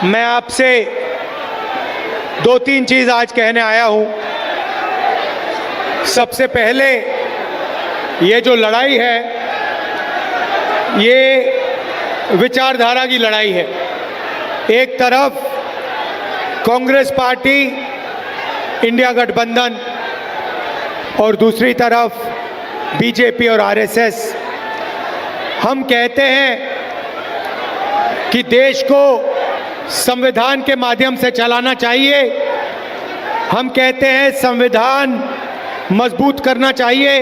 मैं आपसे दो तीन चीज आज कहने आया हूं। सबसे पहले, ये जो लड़ाई है ये विचारधारा की लड़ाई है। एक तरफ कांग्रेस पार्टी, इंडिया गठबंधन और दूसरी तरफ बीजेपी और आरएसएस। हम कहते हैं कि देश को संविधान के माध्यम से चलाना चाहिए। हम कहते हैं संविधान मजबूत करना चाहिए,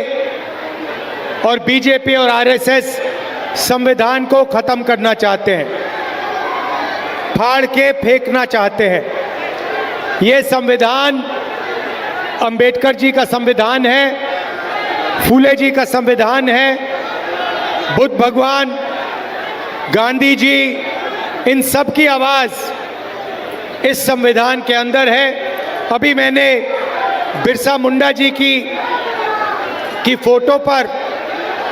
और बीजेपी और आरएसएस संविधान को खत्म करना चाहते हैं, फाड़ के फेंकना चाहते हैं। ये संविधान अंबेडकर जी का संविधान है, फूले जी का संविधान है, बुद्ध भगवान, गांधी जी, इन सब की आवाज़ इस संविधान के अंदर है। अभी मैंने बिरसा मुंडा जी की फोटो पर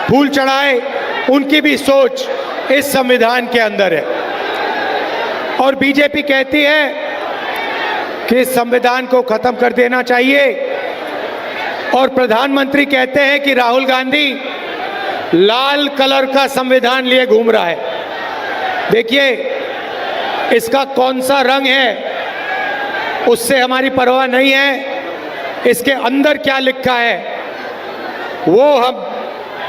फूल चढ़ाए, उनकी भी सोच इस संविधान के अंदर है। और बीजेपी कहती है कि इस संविधान को खत्म कर देना चाहिए, और प्रधानमंत्री कहते हैं कि राहुल गांधी लाल कलर का संविधान लिए घूम रहा है। देखिए, इसका कौन सा रंग है उससे हमारी परवाह नहीं है, इसके अंदर क्या लिखा है वो हम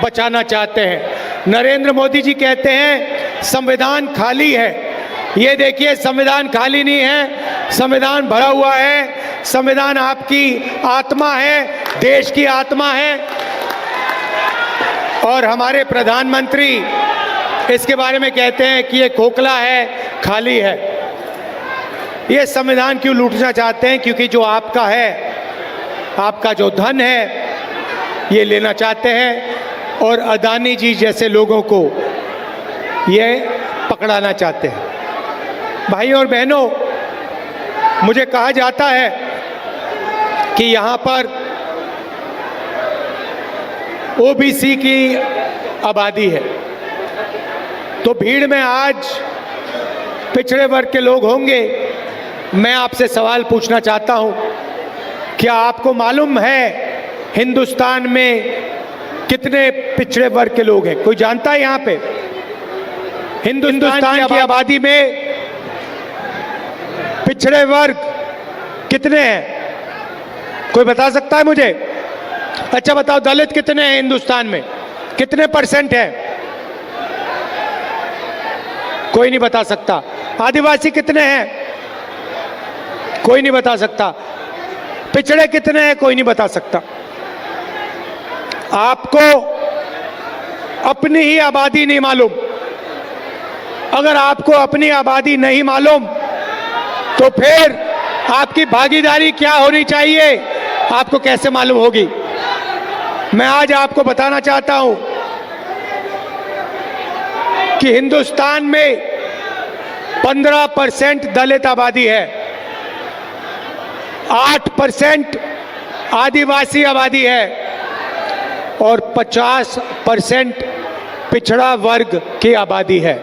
बचाना चाहते हैं। नरेंद्र मोदी जी कहते हैं संविधान खाली है। ये देखिए, संविधान खाली नहीं है, संविधान भरा हुआ है। संविधान आपकी आत्मा है, देश की आत्मा है। और हमारे प्रधानमंत्री इसके बारे में कहते हैं कि ये खोखला है, खाली है। ये संविधान क्यों लूटना चाहते हैं? क्योंकि जो आपका है, आपका जो धन है, ये लेना चाहते हैं, और अदानी जी जैसे लोगों को ये पकड़ाना चाहते हैं। भाई और बहनों, मुझे कहा जाता है कि यहाँ पर ओबीसी की आबादी है, तो भीड़ में आज पिछड़े वर्ग के लोग होंगे। मैं आपसे सवाल पूछना चाहता हूं, क्या आपको मालूम है हिंदुस्तान में कितने पिछड़े वर्ग के लोग हैं? कोई जानता है? यहाँ पे हिंदुस्तान की आबादी में पिछड़े वर्ग कितने हैं? कोई बता सकता है मुझे? अच्छा बताओ, दलित कितने हैं हिंदुस्तान में? कितने परसेंट है? कोई नहीं बता सकता। आदिवासी कितने हैं? कोई नहीं बता सकता। पिछड़े कितने हैं? कोई नहीं बता सकता। आपको अपनी ही आबादी नहीं मालूम। अगर आपको अपनी आबादी नहीं मालूम तो फिर आपकी भागीदारी क्या होनी चाहिए, आपको कैसे मालूम होगी? मैं आज आपको बताना चाहता हूं कि हिंदुस्तान में 15% दलित आबादी है, 8% आदिवासी आबादी है, और 50% पिछड़ा वर्ग की आबादी है।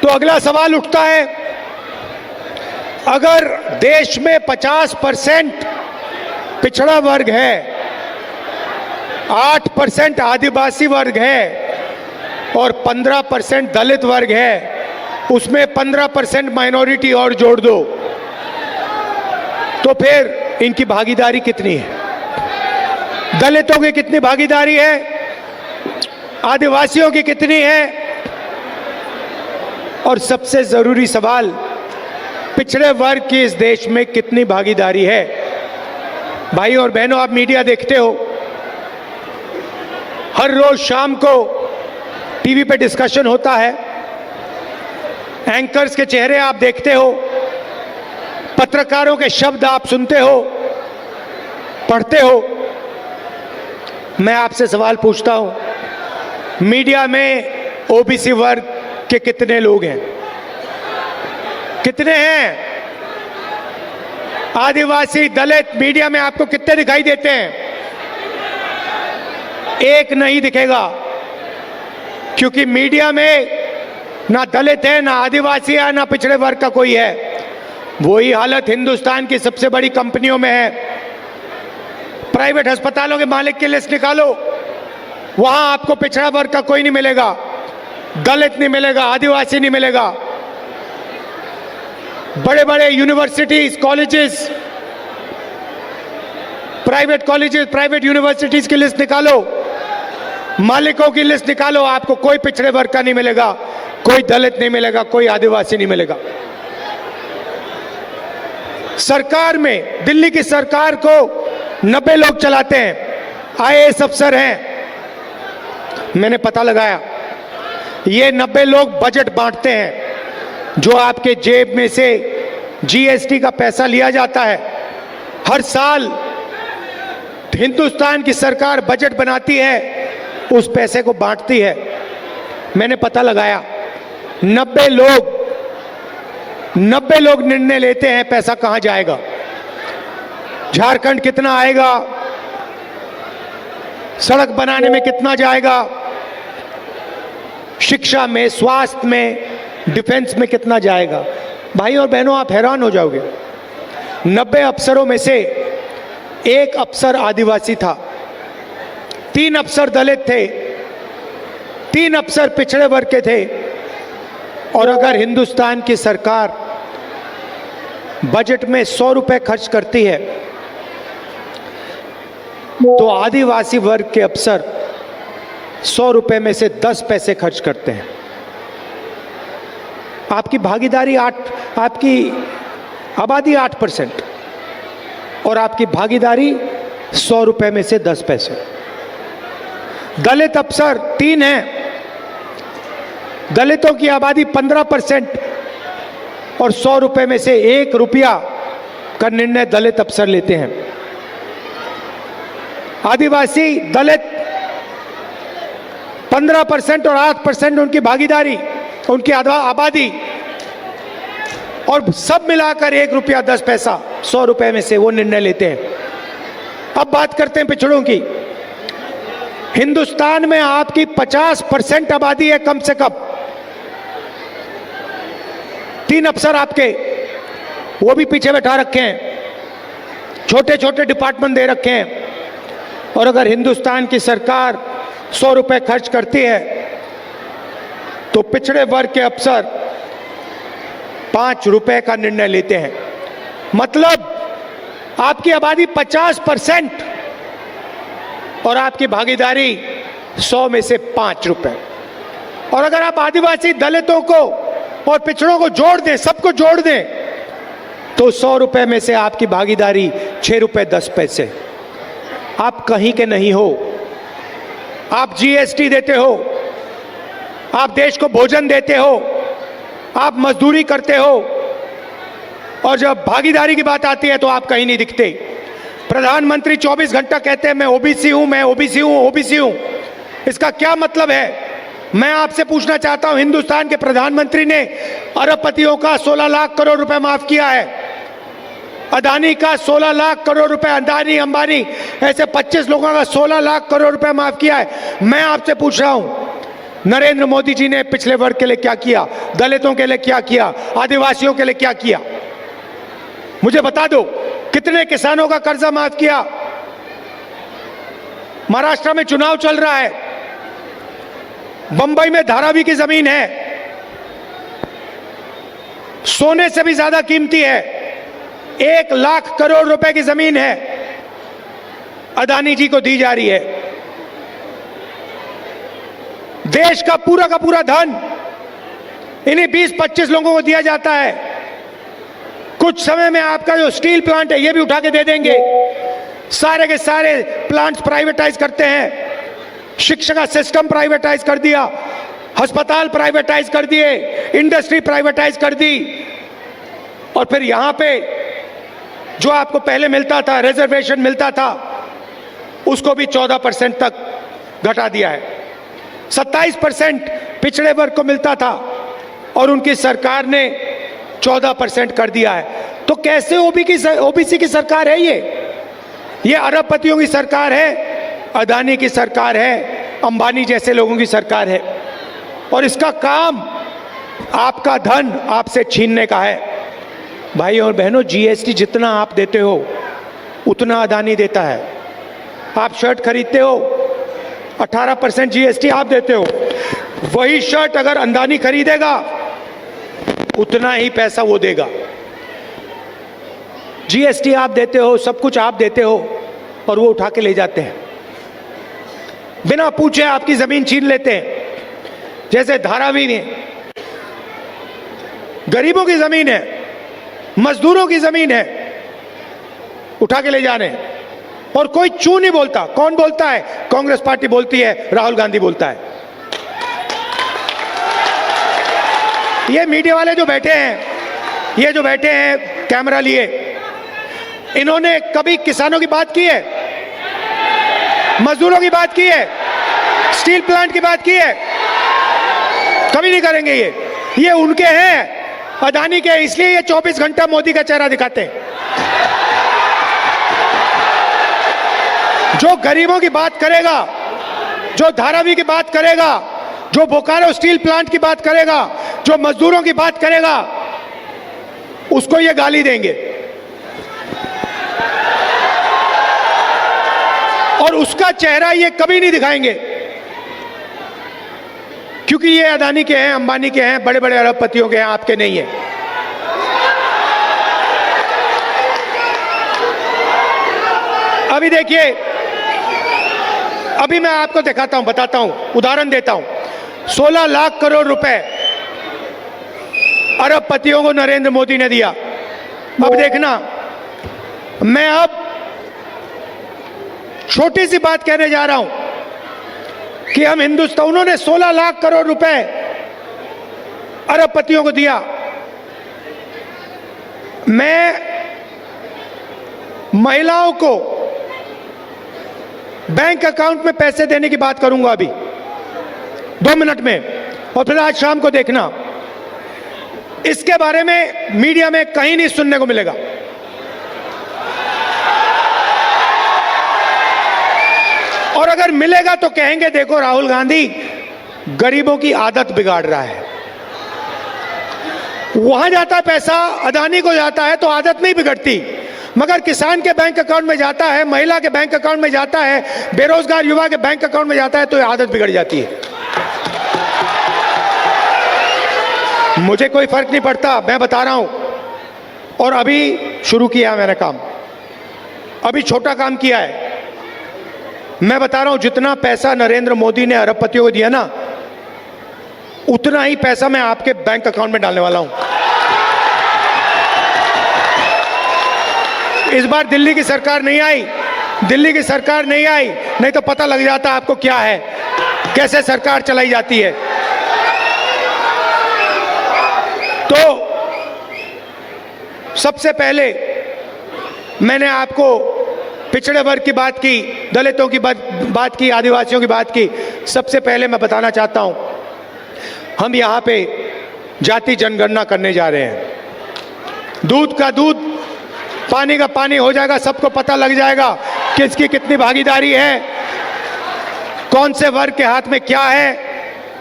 तो अगला सवाल उठता है, अगर देश में 50% पिछड़ा वर्ग है, 8% आदिवासी वर्ग है, और 15% दलित वर्ग है, उसमें 15% माइनॉरिटी और जोड़ दो, तो फिर इनकी भागीदारी कितनी है? दलितों की कितनी भागीदारी है? आदिवासियों की कितनी है? और सबसे जरूरी सवाल, पिछड़े वर्ग की इस देश में कितनी भागीदारी है? भाई और बहनों, आप मीडिया देखते हो, हर रोज शाम को टीवी पे डिस्कशन होता है, एंकर्स के चेहरे आप देखते हो, पत्रकारों के शब्द आप सुनते हो, पढ़ते हो। मैं आपसे सवाल पूछता हूं, मीडिया में ओबीसी वर्ग के कितने लोग हैं? कितने हैं? आदिवासी, दलित मीडिया में आपको कितने दिखाई देते हैं? एक नहीं दिखेगा, क्योंकि मीडिया में ना दलित है, ना आदिवासी है, ना पिछड़े वर्ग का कोई है। वही हालत हिंदुस्तान की सबसे बड़ी कंपनियों में है। प्राइवेट अस्पतालों के मालिक की लिस्ट निकालो, वहां आपको पिछड़ा वर्ग का कोई नहीं मिलेगा, दलित नहीं मिलेगा, आदिवासी नहीं मिलेगा। बड़े बड़े universities, colleges, private colleges, private universities की लिस्ट निकालो, मालिकों की लिस्ट निकालो, आपको कोई पिछड़े वर्ग का नहीं मिलेगा, कोई दलित नहीं मिलेगा, कोई आदिवासी नहीं मिलेगा। सरकार में, दिल्ली की सरकार को 90 लोग चलाते हैं, आईएएस अफसर हैं। मैंने पता लगाया, ये 90 लोग बजट बांटते हैं। जो आपके जेब में से जीएसटी का पैसा लिया जाता है, हर साल हिंदुस्तान की सरकार बजट बनाती है, उस पैसे को बांटती है। मैंने पता लगाया, 90 लोग निर्णय लेते हैं पैसा कहां जाएगा, झारखंड कितना आएगा, सड़क बनाने में कितना जाएगा, शिक्षा में, स्वास्थ्य में, डिफेंस में कितना जाएगा। भाई और बहनों, आप हैरान हो जाओगे। 90 अफसरों में से एक अफसर आदिवासी था, 3 अफसर दलित थे, 3 अफसर पिछड़े वर्ग के थे। और अगर हिंदुस्तान की सरकार बजट में 100 रुपए खर्च करती है, तो आदिवासी वर्ग के अफसर 100 रुपए में से 10 पैसे खर्च करते हैं। आपकी भागीदारी आपकी आबादी 8% और आपकी भागीदारी 100 रुपए में से 10 पैसे। दलित अफसर 3 हैं, दलितों की आबादी 15% और 100 रुपए में से 1 रुपया का निर्णय दलित अफसर लेते हैं। आदिवासी दलित 15% और 8% उनकी भागीदारी, उनकी आबादी, और सब मिलाकर 1 रुपया 10 पैसा 100 रुपए में से वो निर्णय लेते हैं। अब बात करते हैं पिछड़ों की। हिंदुस्तान में आपकी 50% आबादी है कम से कम। 3 अफसर आपके, वो भी पीछे बैठा रखे हैं, छोटे छोटे डिपार्टमेंट दे रखे हैं। और अगर हिंदुस्तान की सरकार 100 रुपए खर्च करती है, तो पिछड़े वर्ग के अफसर 5 रुपए का निर्णय लेते हैं। मतलब आपकी आबादी 50% और आपकी भागीदारी 100 में से 5 रुपए। और अगर आप आदिवासी, दलितों को और पिछड़ों को जोड़ दें, सबको जोड़ दें, तो 100 रुपए में से आपकी भागीदारी 6 रुपए 10 पैसे। आप कहीं के नहीं हो। आप जीएसटी देते हो, आप देश को भोजन देते हो, आप मजदूरी करते हो, और जब भागीदारी की बात आती है तो आप कहीं नहीं दिखते। प्रधानमंत्री 24 घंटा कहते हैं मैं ओबीसी हूं, मैं ओबीसी हूं, ओबीसी हूं। इसका क्या मतलब है? मैं आपसे पूछना चाहता हूं, हिंदुस्तान के प्रधानमंत्री ने अरबपतियों का 16 लाख करोड़ रुपए माफ किया है, अदानी का 16 लाख करोड़ रुपए, अदानी अंबानी ऐसे 25 लोगों का 16 लाख करोड़ रुपए माफ किया है। मैं आपसे पूछ रहा हूं, नरेंद्र मोदी जी ने पिछले वर्ग के लिए क्या किया, दलितों के लिए क्या किया, आदिवासियों के लिए क्या किया? मुझे बता दो, कितने किसानों का कर्जा माफ किया? महाराष्ट्र में चुनाव चल रहा है, बंबई में धारावी की जमीन है, सोने से भी ज्यादा कीमती है, 1 लाख करोड़ रुपए की जमीन है, अदानी जी को दी जा रही है। देश का पूरा धन इन्हीं 20-25 लोगों को दिया जाता है। कुछ समय में आपका जो स्टील प्लांट है ये भी उठा के दे देंगे। सारे के सारे प्लांट्स प्राइवेटाइज करते हैं। शिक्षा का सिस्टम प्राइवेटाइज कर दिया, अस्पताल प्राइवेटाइज कर दिए, इंडस्ट्री प्राइवेटाइज कर दी, और फिर यहां पे जो आपको पहले मिलता था, रिजर्वेशन मिलता था, उसको भी 14% तक घटा दिया है। 27% पिछड़े वर्ग को मिलता था और उनकी सरकार ने 14% कर दिया है। तो कैसे ओबीसी की सरकार है ये अरबपतियों की सरकार है, अदानी की सरकार है, अंबानी जैसे लोगों की सरकार है। और इसका काम आपका धन आपसे छीनने का है। भाई और बहनों, जीएसटी जितना आप देते हो उतना अदानी देता है। आप शर्ट खरीदते हो 18% जीएसटी आप देते हो, वही शर्ट अगर अदानी खरीदेगा उतना ही पैसा वो देगा। जीएसटी आप देते हो, सब कुछ आप देते हो और वो उठा के ले जाते हैं। बिना पूछे आपकी जमीन छीन लेते हैं। जैसे धारावी में गरीबों की जमीन है, मजदूरों की जमीन है, उठा के ले जाने और कोई चू नहीं बोलता। कौन बोलता है? कांग्रेस पार्टी बोलती है, राहुल गांधी बोलता है। ये मीडिया वाले जो बैठे हैं, ये जो बैठे हैं कैमरा लिए, इन्होंने कभी किसानों की बात की है? मजदूरों की बात की है? स्टील प्लांट की बात की है? कभी नहीं करेंगे। ये उनके हैं, अदानी के, इसलिए ये 24 घंटा मोदी का चेहरा दिखाते हैं। जो गरीबों की बात करेगा, जो धारावी की बात करेगा, जो बोकारो स्टील प्लांट की बात करेगा, जो मजदूरों की बात करेगा, उसको ये गाली देंगे और उसका चेहरा ये कभी नहीं दिखाएंगे, क्योंकि ये अदानी के हैं, अंबानी के हैं, बड़े बड़े अरबपतियों के हैं, आपके नहीं है। अभी देखिए, अभी मैं आपको दिखाता हूं, बताता हूं, उदाहरण देता हूं। 16 लाख करोड़ रुपए अरबपतियों को नरेंद्र मोदी ने दिया। अब देखना, मैं अब छोटी सी बात कहने जा रहा हूं कि हम हिंदुस्तान, उन्होंने 16 लाख करोड़ रुपए अरबपतियों को दिया। मैं महिलाओं को बैंक अकाउंट में पैसे देने की बात करूंगा अभी 2 मिनट में, और फिर आज शाम को देखना, इसके बारे में मीडिया में कहीं नहीं सुनने को मिलेगा। और अगर मिलेगा तो कहेंगे देखो राहुल गांधी गरीबों की आदत बिगाड़ रहा है। वहां जाता है पैसा, अदानी को जाता है तो आदत नहीं बिगड़ती, मगर किसान के बैंक अकाउंट में जाता है, महिला के बैंक अकाउंट में जाता है, बेरोजगार युवा के बैंक अकाउंट में जाता है तो आदत बिगड़ जाती है। मुझे कोई फर्क नहीं पड़ता, मैं बता रहा हूं। और अभी शुरू किया मैंने काम, अभी छोटा काम किया है। मैं बता रहा हूं, जितना पैसा नरेंद्र मोदी ने अरबपतियों को दिया ना, उतना ही पैसा मैं आपके बैंक अकाउंट में डालने वाला हूं। इस बार दिल्ली की सरकार नहीं आई, दिल्ली की सरकार नहीं आई, नहीं तो पता लग जाता आपको क्या है, कैसे सरकार चलाई जाती है। तो सबसे पहले मैंने आपको पिछड़े वर्ग की बात की, दलितों की बात की, आदिवासियों की बात की। सबसे पहले मैं बताना चाहता हूं, हम यहां पे जाति जनगणना करने जा रहे हैं। दूध का दूध, पानी का पानी हो जाएगा, सबको पता लग जाएगा किसकी कितनी भागीदारी है, कौन से वर्ग के हाथ में क्या है,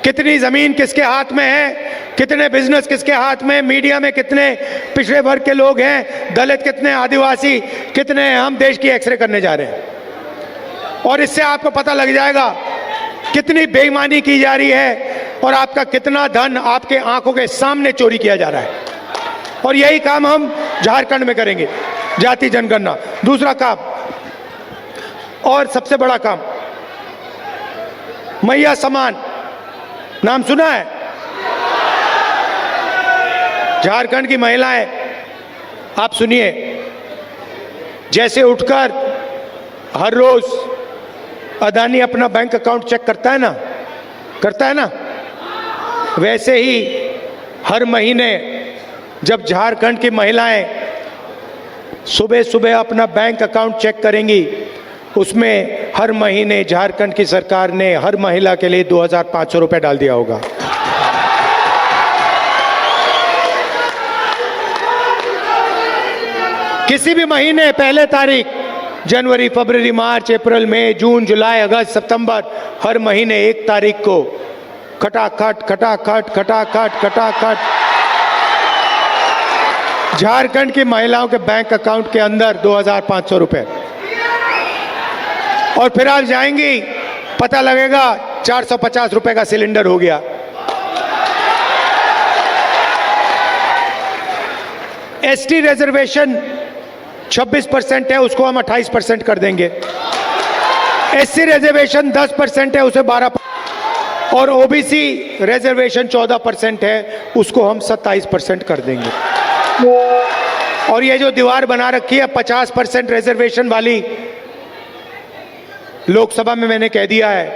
कितनी जमीन किसके हाथ में है, कितने बिजनेस किसके हाथ में, मीडिया में कितने पिछड़े वर्ग के लोग हैं, दलित कितने, आदिवासी कितने हैं। हम देश की एक्सरे करने जा रहे हैं और इससे आपको पता लग जाएगा कितनी बेईमानी की जा रही है और आपका कितना धन आपके आंखों के सामने चोरी किया जा रहा है। और यही काम हम झारखंड में करेंगे, जाति जनगणना। दूसरा काम और सबसे बड़ा काम, मैया समान, नाम सुना है? झारखंड की महिलाएं, आप सुनिए, जैसे उठकर हर रोज अदानी अपना बैंक अकाउंट चेक करता है ना, वैसे ही हर महीने जब झारखंड की महिलाएं सुबह सुबह अपना बैंक अकाउंट चेक करेंगी, उसमें हर महीने झारखंड की सरकार ने हर महिला के लिए 2500 रुपये डाल दिया होगा। किसी भी महीने पहले तारीख, जनवरी, फरवरी, मार्च, अप्रैल, मई, जून, जुलाई, अगस्त, सितंबर, हर महीने 1 तारीख को खटाखट खटाखट खटाखट खटाखट झारखंड की महिलाओं के बैंक अकाउंट के अंदर 2,500 रुपए। और फिर आप जाएंगी, पता लगेगा 450 रुपए का सिलेंडर हो गया। एसटी रिजर्वेशन 26% है, उसको हम 28% कर देंगे। एससी रिजर्वेशन 10% है, उसे 12%, और ओबीसी रिजर्वेशन 14% है, उसको हम 27% कर देंगे। और ये जो दीवार बना रखी है 50% रिजर्वेशन वाली, लोकसभा में मैंने कह दिया है,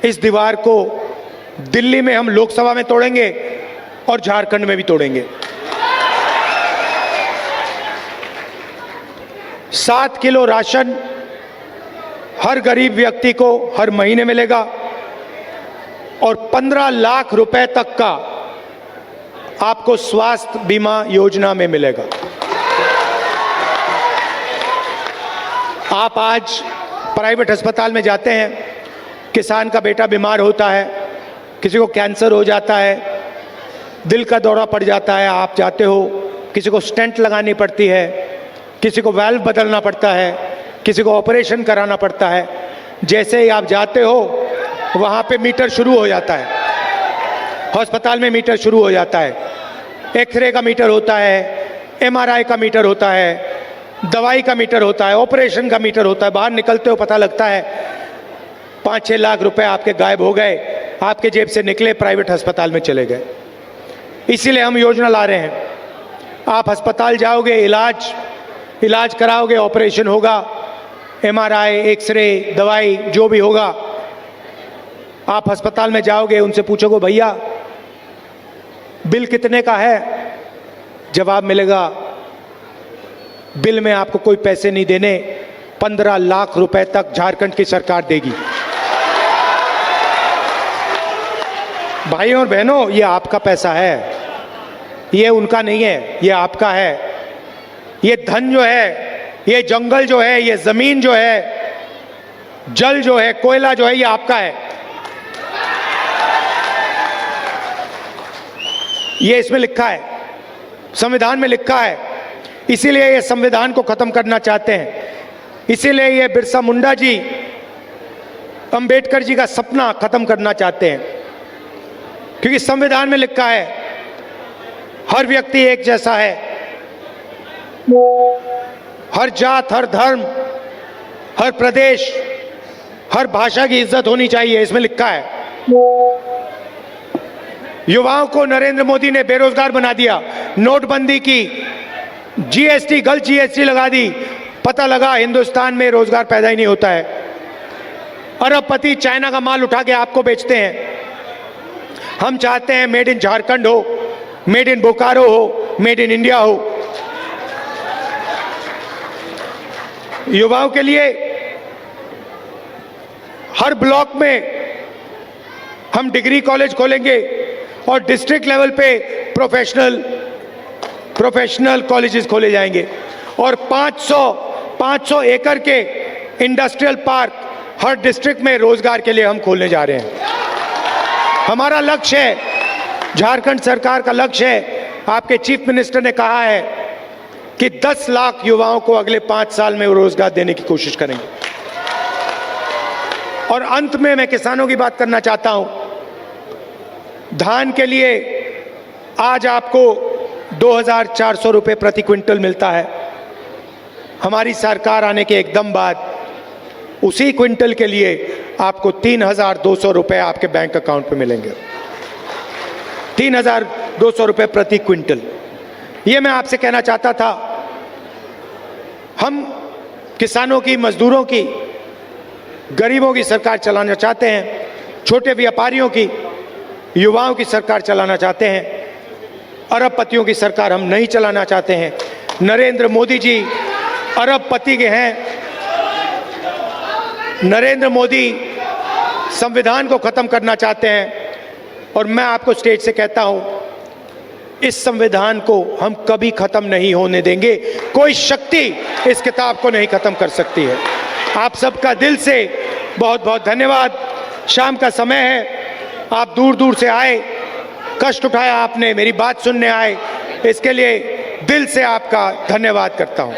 इस दीवार को दिल्ली में हम लोकसभा में तोड़ेंगे और झारखंड में भी तोड़ेंगे। 7 किलो राशन हर गरीब व्यक्ति को हर महीने मिलेगा और 15 लाख रुपए तक का आपको स्वास्थ्य बीमा योजना में मिलेगा। आप आज प्राइवेट अस्पताल में जाते हैं, किसान का बेटा बीमार होता है, किसी को कैंसर हो जाता है, दिल का दौरा पड़ जाता है, आप जाते हो, किसी को स्टेंट लगानी पड़ती है, किसी को वाल्व बदलना पड़ता है, किसी को ऑपरेशन कराना पड़ता है। जैसे ही आप जाते हो वहाँ पे मीटर शुरू हो जाता है, अस्पताल में मीटर शुरू हो जाता है। एक्सरे का मीटर होता है, एमआरआई का मीटर होता है, दवाई का मीटर होता है, ऑपरेशन का मीटर होता है। बाहर निकलते हो पता लगता है 5-6 लाख रुपए आपके गायब हो गए, आपके जेब से निकले, प्राइवेट अस्पताल में चले गए। इसीलिए हम योजना ला रहे हैं, आप अस्पताल जाओगे, इलाज कराओगे, ऑपरेशन होगा, एमआरआई, एक्सरे, दवाई जो भी होगा, आप अस्पताल में जाओगे, उनसे पूछोगे भैया बिल कितने का है, जवाब मिलेगा बिल में आपको कोई पैसे नहीं देने, 15 लाख रुपए तक झारखंड की सरकार देगी। भाइयों और बहनों, ये आपका पैसा है, ये उनका नहीं है, ये आपका है। ये धन जो है, ये जंगल जो है, ये जमीन जो है, जल जो है, कोयला जो है, ये आपका है। ये इसमें लिखा है, संविधान में लिखा है। इसीलिए ये संविधान को खत्म करना चाहते हैं। इसीलिए ये बिरसा मुंडा जी, अंबेडकर जी का सपना खत्म करना चाहते हैं, क्योंकि संविधान में लिखा है हर व्यक्ति एक जैसा है, हर जात, हर धर्म, हर प्रदेश, हर भाषा की इज्जत होनी चाहिए, इसमें लिखा है। युवाओं को नरेंद्र मोदी ने बेरोजगार बना दिया, नोटबंदी की, जीएसटी, गलत जीएसटी लगा दी, पता लगा हिंदुस्तान में रोजगार पैदा ही नहीं होता है। अरबपति चाइना का माल उठा के आपको बेचते हैं। हम चाहते हैं मेड इन झारखंड हो, मेड इन बोकारो हो, मेड इन इंडिया हो। युवाओं के लिए हर ब्लॉक में हम डिग्री कॉलेज खोलेंगे और डिस्ट्रिक्ट लेवल पे प्रोफेशनल कॉलेजेस खोले जाएंगे और 500 एकड़ के इंडस्ट्रियल पार्क हर डिस्ट्रिक्ट में रोजगार के लिए हम खोलने जा रहे हैं। हमारा लक्ष्य है, झारखंड सरकार का लक्ष्य है, आपके चीफ मिनिस्टर ने कहा है कि 10 लाख युवाओं को अगले 5 साल में रोजगार देने की कोशिश करेंगे। और अंत में मैं किसानों की बात करना चाहता हूं। धान के लिए आज आपको 2,400 रुपये प्रति क्विंटल मिलता है। हमारी सरकार आने के एकदम बाद उसी क्विंटल के लिए आपको 3,200 रुपये आपके बैंक अकाउंट पे मिलेंगे। 3,200 रुपये प्रति क्विंटल। ये मैं आपसे कहना चाहता था, हम किसानों की, मजदूरों की, गरीबों की सरकार चलाना चाहते हैं, छोटे व्यापारियों की, युवाओं की सरकार चलाना चाहते हैं। अरबपतियों की सरकार हम नहीं चलाना चाहते हैं। नरेंद्र मोदी जी अरबपति के हैं। नरेंद्र मोदी संविधान को खत्म करना चाहते हैं और मैं आपको स्टेज से कहता हूं, इस संविधान को हम कभी खत्म नहीं होने देंगे। कोई शक्ति इस किताब को नहीं खत्म कर सकती है। आप सबका दिल से बहुत बहुत धन्यवाद। शाम का समय है, आप दूर दूर से आए, कष्ट उठाया आपने, मेरी बात सुनने आए, इसके लिए दिल से आपका धन्यवाद करता हूं।